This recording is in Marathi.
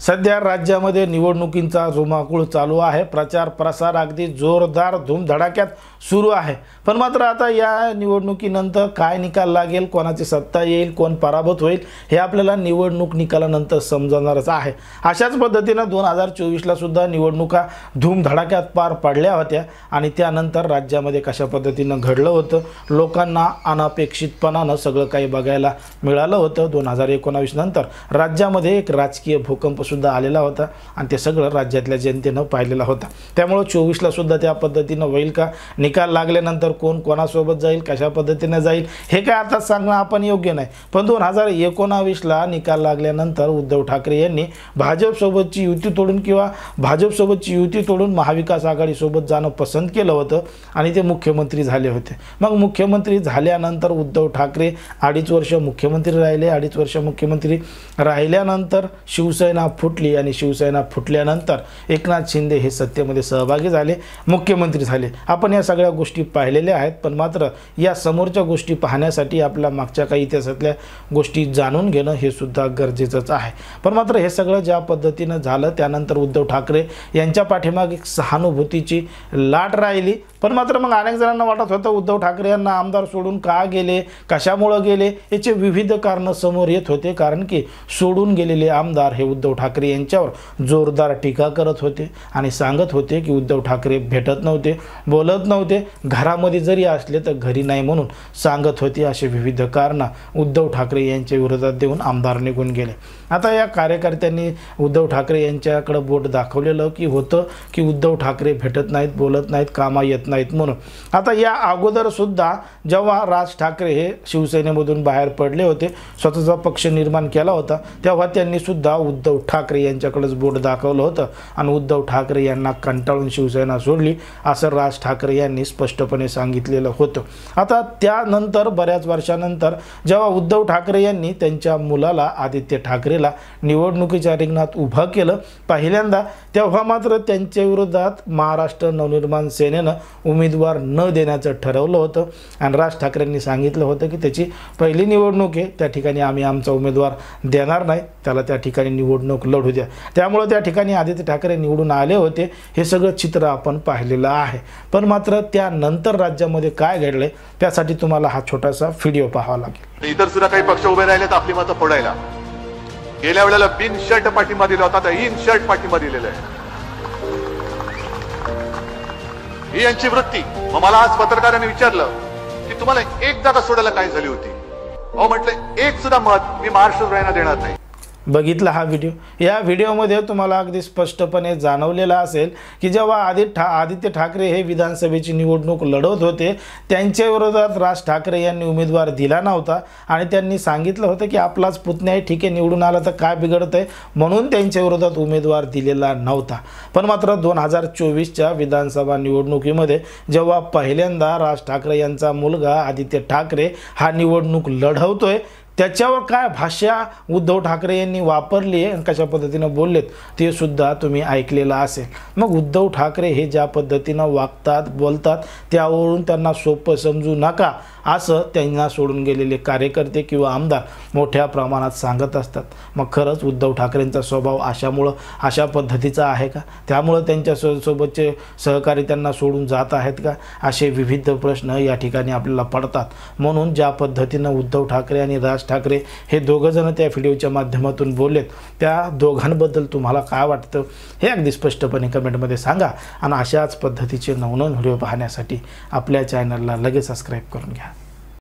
सध्या राज्यामध्ये निवडणुकींचा धुमाकूळ चालू आहे। प्रचार प्रसार अगदी जोरदार धूमधडाक्यात सुरू आहे। पण मात्र आता या निवडणुकीनंतर काय निकाल लागेल, कोणाची सत्ता येईल, कोण पराभूत होईल हे आपल्याला निवडणूक निकालानंतर समजणारच आहे। अशाच पद्धतीने 2024 ला सुद्धा निवडणुका धूमधडाक्यात पार पडल्या होत्या आणि त्यानंतर राज्यामध्ये कशा पद्धतीने घडलं होतं, लोकांना अनपेक्षितपणाने सगळं काही बघायला मिळालं होतं। 2019 नंतर राज्यामध्ये एक राजकीय भूकंप सुद्धा आलेला होता आणि ते सगळं राज्यातल्या जनतेने पाहिलेला होता। त्यामुळे 24 ला सुद्धा त्या पद्धतीने होईल का, निकाल लागल्यानंतर कोण कोणासोबत जाईल, कशा पद्धतीने जाईल हे काय आता सांगणं आपण योग्य नाही। पण 2019 ला निकाल लागल्यानंतर उद्धव ठाकरे यांनी भाजपसोबतची युती तोडून किंवा भाजपसोबतची युती तोडून महाविकास आघाडीसोबत जाणं पसंत केलं होतं आणि ते मुख्यमंत्री झाले होते। मग मुख्यमंत्री झाल्यानंतर उद्धव ठाकरे 2.5 वर्ष मुख्यमंत्री राहिले। 2.5 वर्ष मुख्यमंत्री राहिल्यानंतर शिवसेना फुटली आणि शिवसेना फुटल्यानंतर एकनाथ शिंदे हे सत्तेमध्ये सहभागी झाले, मुख्यमंत्री झाले। आपण या सगळ्या गोष्टी पाहिलेल्या आहेत। पण मात्र या समोरच्या गोष्टी पाहण्यासाठी आपल्या मागच्या काही इतिहासातल्या गोष्टी जाणून घेणं हे सुद्धा गरजेचंच आहे। पण मात्र हे सगळं ज्या पद्धतीने झालं त्यानंतर उद्धव ठाकरे यांच्या पाठीमागे एक सहानुभूतीची लाट राहिली। पण मात्र मग अनेक जणांना वाटत होतं उद्धव ठाकरे यांना आमदार सोडून का गेले, कशामुळे गेले याचे विविध कारण समोर येत होते। कारण की सोडून गेलेले आमदार हे उद्धव ठाकरे यांच्यावर जोरदार टीका करत होते आणि सांगत होते की उद्धव ठाकरे भेटत नव्हते, बोलत नव्हते, घरामध्ये जरी असले तर घरी नाही म्हणून सांगत होते। असे विविध कारण उद्धव ठाकरे यांच्या विरोधात देऊन आमदार निघून गेले। आता या कार्यकर्त्यांनी उद्धव ठाकरे यांच्याकडे बोट दाखवलेलं की होतं की उद्धव ठाकरे भेटत नाहीत, बोलत नाहीत, कामा येत नाहीत म्हणून। आता या अगोदर सुद्धा जेव्हा राज ठाकरे हे शिवसेनेमधून बाहेर पडले होते, स्वतःचा पक्ष निर्माण केला होता, तेव्हा त्यांनी सुद्धा उद्धव ठाकरे यांच्याकडेच बोट दाखवलं होतं आणि उद्धव ठाकरे यांना कंटाळून शिवसेना सोडली असं राज ठाकरे यांनी स्पष्टपणे सांगितलेलं होतं। आता त्यानंतर बऱ्याच वर्षानंतर जेव्हा उद्धव ठाकरे यांनी त्यांच्या मुलाला आदित्य ठाकरेला निवडणुकीच्या रिंगणात उभं केलं पहिल्यांदा, तेव्हा मात्र त्यांच्या विरोधात महाराष्ट्र नवनिर्माण सेनेनं उमेदवार न देण्याचं ठरवलं होतं आणि राज ठाकरेंनी सांगितलं होतं की त्याची पहिली निवडणूक आहे, त्या ठिकाणी आम्ही आमचा उमेदवार देणार नाही, त्याला त्या ठिकाणी निवडणूक लढू द्या। त्यामुळे त्या ठिकाणी आदित्य ठाकरे निवडून आले होते। हे सगळं चित्र आपण पाहिलेलं आहे। पण मात्र त्यानंतर राज्यामध्ये काय घडले त्यासाठी तुम्हाला हा छोटासा व्हिडिओ पाहावा लागेल। इतर सुद्धा काही पक्ष उभे राहिलेत आपली मतं फोडायला। गेल्या वेळेला बिन शर्ट पाठिंबा दिला होता, तर इन शर्ट पाठिंबा दिलेला आहे। ही यांची वृत्ती। मग मला आज पत्रकारांनी विचारलं की तुम्हाला एक जागा सोडायला काय झाली होती? अहो म्हटलं एक सुद्धा मत मी महाराष्ट्र राहण्यास देणार नाही। बघितला हा व्हिडिओ। या व्हिडिओमध्ये तुम्हाला अगदी स्पष्टपणे जाणवलेलं असेल की जेव्हा आदित्य ठाकरे हे विधानसभेची निवडणूक लढवत होते, त्यांच्या विरोधात राज ठाकरे यांनी उमेदवार दिला नव्हता आणि त्यांनी सांगितलं होतं की आपलाच पुतण्या आहे, ठीक आहे, निवडून आला तर काय बिघडतंय, म्हणून त्यांच्या विरोधात उमेदवार दिलेला नव्हता। पण मात्र 2024च्या विधानसभा निवडणुकीमध्ये जेव्हा पहिल्यांदा राज ठाकरे यांचा मुलगा आदित्य ठाकरे हा निवडणूक लढवतोय, त्याच्यावर काय भाषा उद्धव ठाकरे यांनी वापरली आहे आणि कशा पद्धतीने बोललेत ते सुद्धा तुम्ही ऐकलेलं असेल। मग उद्धव ठाकरे हे ज्या पद्धतीनं वागतात, बोलतात, त्यावरून त्यांना सोपं समजू नका असं त्यांना सोडून गेलेले कार्यकर्ते किंवा आमदार मोठ्या प्रमाणात सांगत असतात। मग खरंच उद्धव ठाकरेंचा स्वभाव अशा पद्धतीचा आहे का? त्यामुळे त्यांच्या सोबतचे सहकारी त्यांना सोडून जात आहेत का? असे विविध प्रश्न या ठिकाणी आपल्याला पडतात। म्हणून ज्या पद्धतीनं उद्धव ठाकरे आणि राज ठाकरे हे दोघंजण त्या व्हिडिओच्या माध्यमातून बोललेत, त्या दोघांबद्दल तुम्हाला काय वाटतं हे अगदी स्पष्टपणे कमेंटमध्ये सांगा आणि अशाच पद्धतीचे नवनवीन व्हिडिओ पाहण्यासाठी आपल्या चॅनलला लगेच सबस्क्राईब करून घ्या।